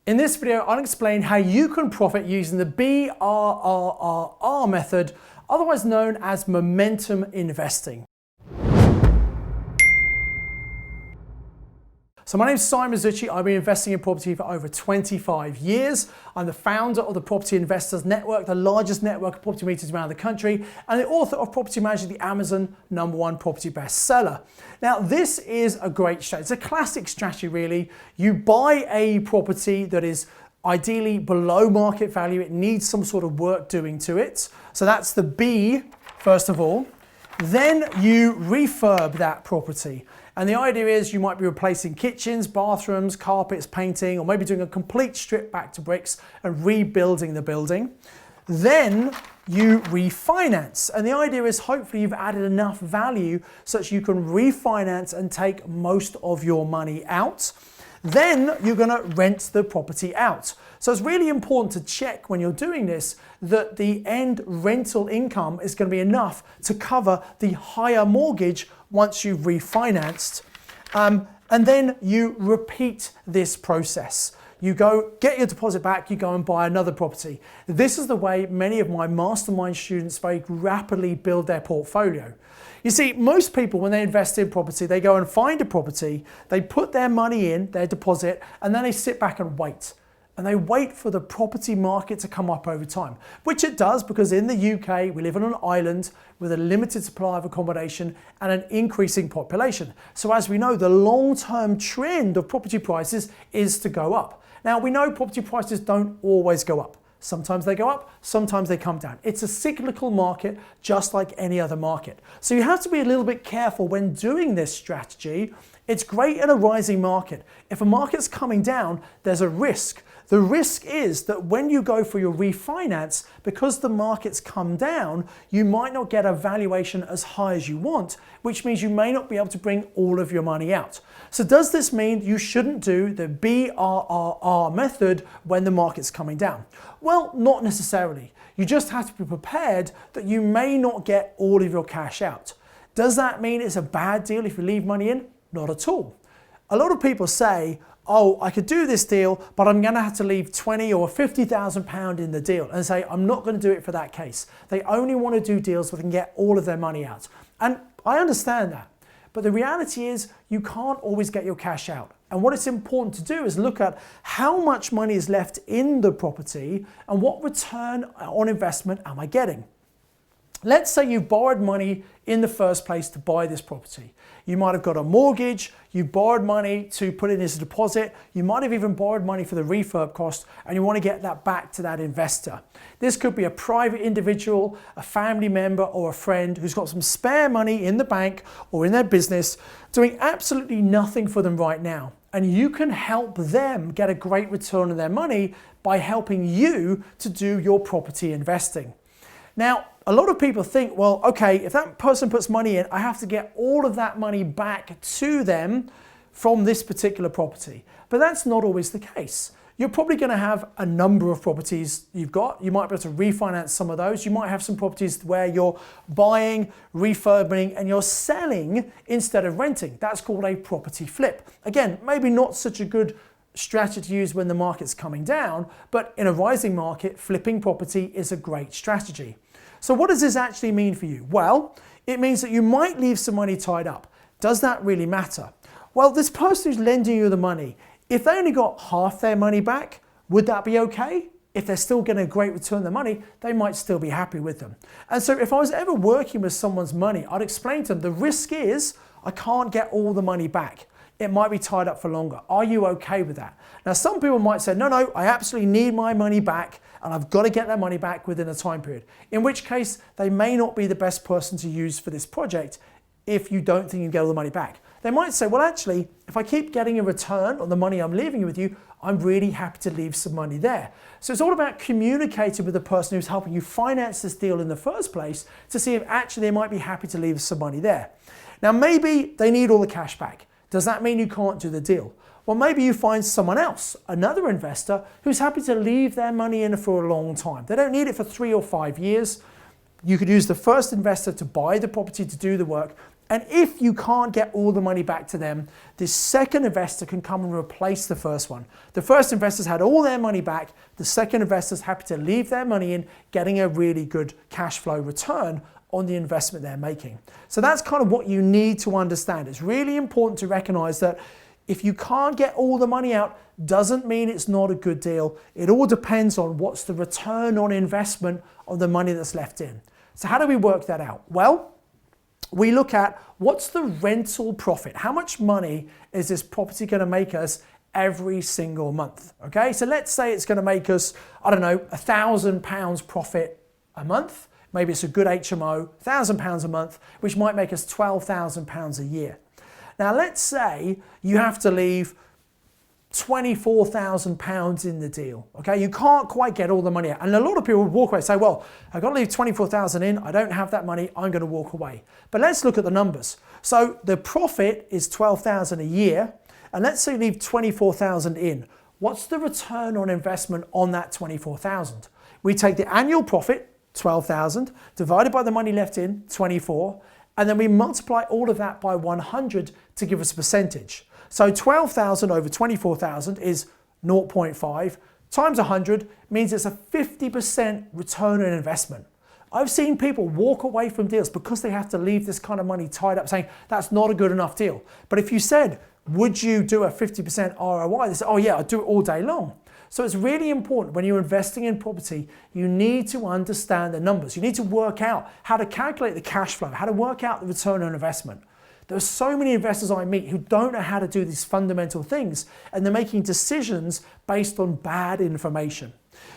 In this video, I'll explain how you can profit using the BRRRR method, otherwise known as momentum investing. So my name's Simon Zutshi. I've been investing in property for over 25 years. I'm the founder of the Property Investors Network, the largest network of property meetings around the country, and the author of Property Manager, the Amazon #1 property bestseller. Now, this is a great strategy. It's a classic strategy, really. You buy a property that is ideally below market value. It needs some sort of work doing to it. So that's the B, first of all. Then you refurb that property. And the idea is you might be replacing kitchens, bathrooms, carpets, painting, or maybe doing a complete strip back to bricks and rebuilding the building. Then you refinance. And the idea is hopefully you've added enough value such you can refinance and take most of your money out. Then you're going to rent the property out. So it's really important to check when you're doing this that the end rental income is going to be enough to cover the higher mortgage once you've refinanced. And then you repeat this process. You go get your deposit back, you go and buy another property. This is the way many of my mastermind students very rapidly build their portfolio. You see, most people, when they invest in property, they go and find a property, they put their money in, their deposit, and then they sit back and wait. And they wait for the property market to come up over time, which it does because in the UK, we live on an island with a limited supply of accommodation and an increasing population. So as we know, the long-term trend of property prices is to go up. Now, we know property prices don't always go up. Sometimes they go up, sometimes they come down. It's a cyclical market, just like any other market. So you have to be a little bit careful when doing this strategy. It's great in a rising market. If a market's coming down, there's a risk. The risk is that when you go for your refinance, because the market's come down, you might not get a valuation as high as you want, which means you may not be able to bring all of your money out. So does this mean you shouldn't do the BRRRR method when the market's coming down? Well, not necessarily. You just have to be prepared that you may not get all of your cash out. Does that mean it's a bad deal if you leave money in? Not at all. A lot of people say, oh, I could do this deal, but I'm gonna have to leave 20 or 50,000 pounds in the deal, and say, I'm not gonna do it for that case. They only wanna do deals where they can get all of their money out. And I understand that, but the reality is you can't always get your cash out. And what it's important to do is look at how much money is left in the property and what return on investment am I getting. Let's say you borrowed money in the first place to buy this property. You might have got a mortgage, you borrowed money to put in as a deposit, you might have even borrowed money for the refurb cost, and you want to get that back to that investor. This could be a private individual, a family member, or a friend who's got some spare money in the bank or in their business doing absolutely nothing for them right now. And you can help them get a great return on their money by helping you to do your property investing. Now, a lot of people think, well, okay, if that person puts money in, I have to get all of that money back to them from this particular property. But that's not always the case. You're probably going to have a number of properties you've got. You might be able to refinance some of those. You might have some properties where you're buying, refurbing, and you're selling instead of renting. That's called a property flip. Again, maybe not such a good strategy to use when the market's coming down, but in a rising market, flipping property is a great strategy. So what does this actually mean for you? Well, it means that you might leave some money tied up. Does that really matter? Well, this person who's lending you the money, if they only got half their money back, would that be okay? If they're still getting a great return on their money, they might still be happy with them. And so if I was ever working with someone's money, I'd explain to them, the risk is I can't get all the money back. It might be tied up for longer. Are you okay with that? Now, some people might say, no, I absolutely need my money back and I've got to get that money back within a time period. In which case, they may not be the best person to use for this project if you don't think you can get all the money back. They might say, well, actually, if I keep getting a return on the money I'm leaving with you, I'm really happy to leave some money there. So it's all about communicating with the person who's helping you finance this deal in the first place to see if actually they might be happy to leave some money there. Now, maybe they need all the cash back. Does that mean you can't do the deal? Well, maybe you find someone else, another investor, who's happy to leave their money in for a long time. They don't need it for 3 or 5 years. You could use the first investor to buy the property to do the work, And if you can't get all the money back to them, this second investor can come and replace the first one. The first investors had all their money back. The second investor's happy to leave their money in, getting a really good cash flow return on the investment they're making. So that's kind of what you need to understand. It's really important to recognize that if you can't get all the money out, doesn't mean it's not a good deal. It all depends on what's the return on investment of the money that's left in. So how do we work that out? Well, we look at what's the rental profit? How much money is this property going to make us every single month? Okay, so let's say it's going to make us, I don't know, £1,000 profit a month. Maybe it's a good HMO, £1,000 a month, which might make us £12,000 a year. Now let's say you have to leave £24,000 in the deal. Okay, you can't quite get all the money out. And a lot of people would walk away and say, well, I've got to leave 24,000 in, I don't have that money, I'm going to walk away. But let's look at the numbers. So the profit is 12,000 a year, and let's say you leave 24,000 in. What's the return on investment on that 24,000? We take the annual profit, 12,000, divided by the money left in, 24, and then we multiply all of that by 100 to give us a percentage. So 12,000 over 24,000 is 0.5 times 100 means it's a 50% return on investment. I've seen people walk away from deals because they have to leave this kind of money tied up saying that's not a good enough deal. But if you said, would you do a 50% ROI? They say, oh yeah, I'd do it all day long. So it's really important when you're investing in property, you need to understand the numbers. You need to work out how to calculate the cash flow, how to work out the return on investment. There are so many investors I meet who don't know how to do these fundamental things, and they're making decisions based on bad information.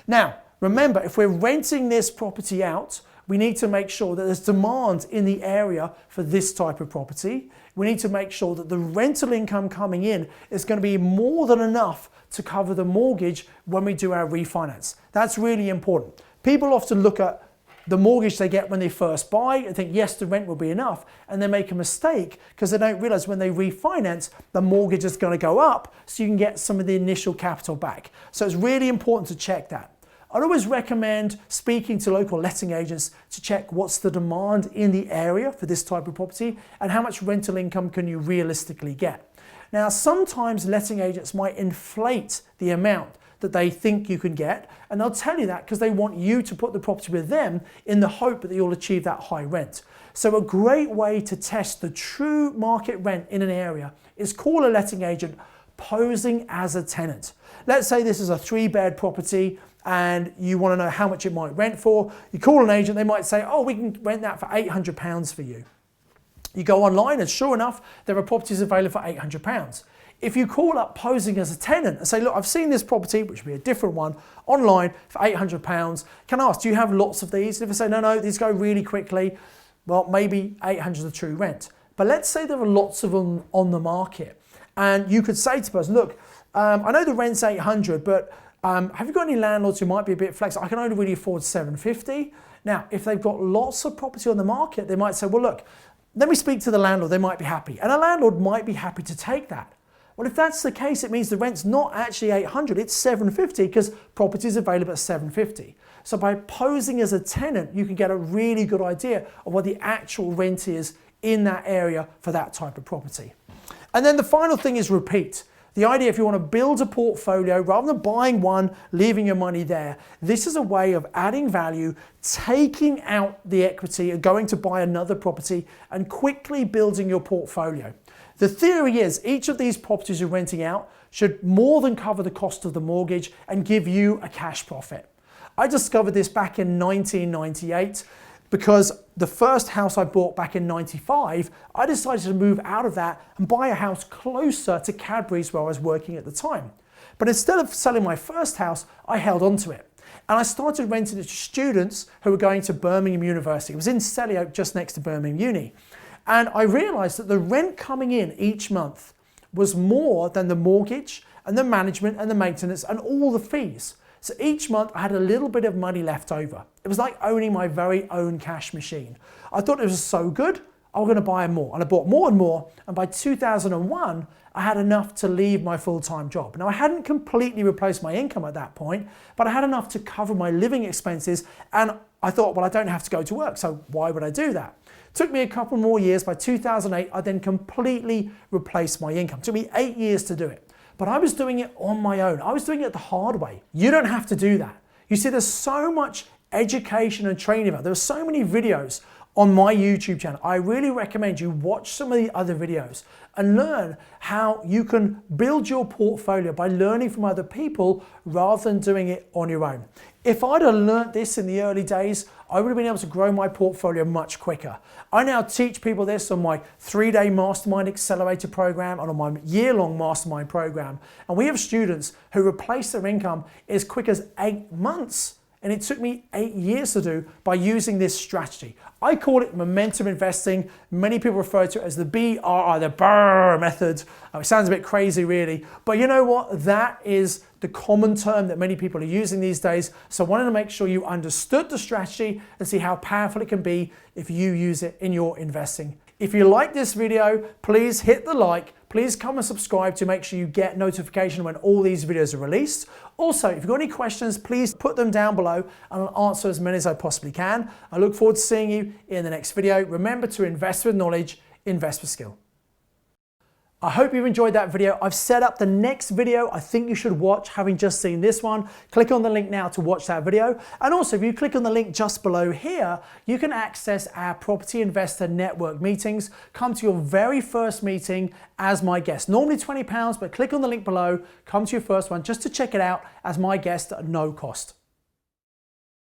Now, remember, if we're renting this property out, we need to make sure that there's demand in the area for this type of property. We need to make sure that the rental income coming in is going to be more than enough to cover the mortgage when we do our refinance. That's really important. People often look at the mortgage they get when they first buy and think, yes, the rent will be enough, and they make a mistake because they don't realize when they refinance, the mortgage is going to go up so you can get some of the initial capital back. So it's really important to check that. I'd always recommend speaking to local letting agents to check what's the demand in the area for this type of property and how much rental income can you realistically get. Now, sometimes letting agents might inflate the amount that they think you can get, and they'll tell you that because they want you to put the property with them in the hope that you'll achieve that high rent. So a great way to test the true market rent in an area is call a letting agent posing as a tenant. Let's say this is a 3-bed property and you want to know how much it might rent for. You call an agent, they might say, oh, we can rent that for £800 for you. You go online and sure enough, there are properties available for £800. If you call up posing as a tenant and say, look, I've seen this property, which would be a different one, online for £800. Can I ask, do you have lots of these? And if they say, no, these go really quickly, well, maybe 800 is the true rent. But let's say there are lots of them on the market. And you could say to the person, look, I know the rent's 800, but have you got any landlords who might be a bit flexible? I can only really afford 750. Now, if they've got lots of property on the market, they might say, well, look, let me speak to the landlord, they might be happy. And a landlord might be happy to take that. Well, if that's the case, it means the rent's not actually 800, it's 750 because property is available at 750. So by posing as a tenant, you can get a really good idea of what the actual rent is in that area for that type of property. And then the final thing is repeat. The idea, if you want to build a portfolio, rather than buying one, leaving your money there, this is a way of adding value, taking out the equity and going to buy another property and quickly building your portfolio. The theory is each of these properties you're renting out should more than cover the cost of the mortgage and give you a cash profit. I discovered this back in 1998 because the first house I bought back in 95, I decided to move out of that and buy a house closer to Cadbury's where I was working at the time. But instead of selling my first house, I held on to it. And I started renting it to students who were going to Birmingham University. It was in Selly Oak, just next to Birmingham Uni. And I realized that the rent coming in each month was more than the mortgage and the management and the maintenance and all the fees. So each month I had a little bit of money left over. It was like owning my very own cash machine. I thought it was so good, I was going to buy more. And I bought more and more. And by 2001, I had enough to leave my full-time job. Now, I hadn't completely replaced my income at that point, but I had enough to cover my living expenses. And I thought, well, I don't have to go to work, so why would I do that? Took me a couple more years. By 2008, I then completely replaced my income. Took me 8 years to do it. But I was doing it on my own. I was doing it the hard way. You don't have to do that. You see, there's so much education and training about. There are so many videos on my YouTube channel. I really recommend you watch some of the other videos and learn how you can build your portfolio by learning from other people rather than doing it on your own. If I'd have learned this in the early days, I would have been able to grow my portfolio much quicker. I now teach people this on my 3-day Mastermind Accelerator program and on my year-long Mastermind program. And we have students who replace their income as quick as 8 months. And it took me 8 years to do by using this strategy. I call it momentum investing. Many people refer to it as the BRRRR, the Brrrr Method. It sounds a bit crazy really, but you know what? That is the common term that many people are using these days. So I wanted to make sure you understood the strategy and see how powerful it can be if you use it in your investing. If you like this video, please hit the like. Please come and subscribe to make sure you get notification when all these videos are released. Also, if you've got any questions, please put them down below and I'll answer as many as I possibly can. I look forward to seeing you in the next video. Remember to invest with knowledge, invest with skill. I hope you've enjoyed that video. I've set up the next video I think you should watch, having just seen this one. Click on the link now to watch that video. And also, if you click on the link just below here, you can access our Property Investor Network meetings. Come to your very first meeting as my guest. Normally £20, but click on the link below, come to your first one just to check it out as my guest at no cost.